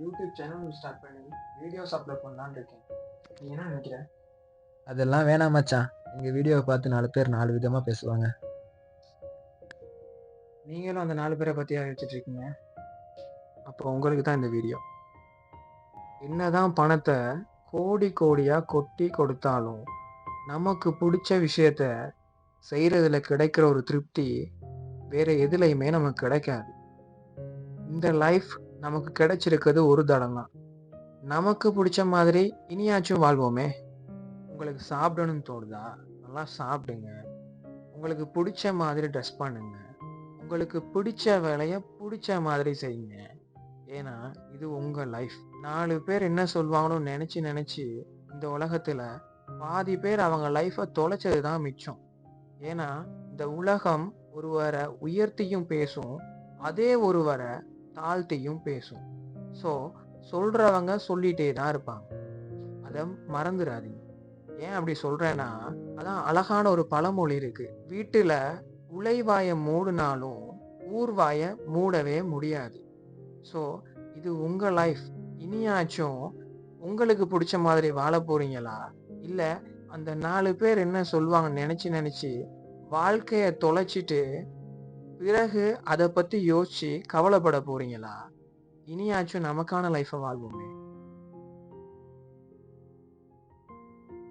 YouTube channel start பண்ணி videos upload பண்ணலான்னு இருக்கேன். நீ என்ன நினைக்கிற? அதெல்லாம் வேணாம் மச்சான். எங்க வீடியோவை பார்த்து 4 பேர் 4 விதமா பேசுவாங்க. நீங்களும் அந்த 4 பேரை பற்றியா யோசிச்சுட்டு இருக்கீங்க? அப்போ உங்களுக்கு தான் இந்த வீடியோ. என்னதான் பணத்தை கோடி கோடியாக கொட்டி கொடுத்தாலும் நமக்கு பிடிச்ச விஷயத்த செய்கிறதுல கிடைக்கிற ஒரு திருப்தி வேற எதுலையுமே நமக்கு கிடைக்காது. இந்த லைஃப் நமக்கு கிடைச்சிருக்கிறது ஒரு தடம் தான். நமக்கு பிடிச்ச மாதிரி இனியாச்சும் வாழ்வோமே. உங்களுக்கு சாப்பிடணும்னு தோணுதா? நல்லா சாப்பிடுங்க. உங்களுக்கு பிடிச்ச மாதிரி ட்ரெஸ் பண்ணுங்க. உங்களுக்கு பிடிச்ச வேலையை பிடிச்ச மாதிரி செய்யுங்க. ஏன்னா இது உங்க லைஃப். 4 பேர் என்ன சொல்லுவாங்கன்னு நினைச்சு நினைச்சு இந்த உலகத்துல பாதி பேர் அவங்க லைஃபை தொலைச்சது தான் மிச்சம். ஏன்னா இந்த உலகம் ஒருவரை உயர்த்தியும் பேசும், அதே ஒருவரை தாழ்த்தியும் பேசும். ஸோ சொல்றவங்க சொல்லிட்டே தான் இருப்பாங்க. அதை மறந்துடாதீங்க. ஏன் அப்படி சொல்றேன்னா, அதான் அழகான ஒரு பழமொழி இருக்கு. வீட்டுல உலைவாய மூடினாலும் ஊர்வாய மூடவே முடியாது. ஸோ இது உங்க லைஃப். இனியாச்சும் உங்களுக்கு பிடிச்ச மாதிரி வாழ போறீங்களா, இல்ல அந்த 4 பேர் என்ன சொல்லுவாங்க நினைச்சு நினைச்சு வாழ்க்கைய தொலைச்சிட்டு பிறகு அதை பத்தி யோசிச்சு கவலைப்பட போறீங்களா? இனியாச்சும் நமக்கான லைஃபை வாழ்வோமே.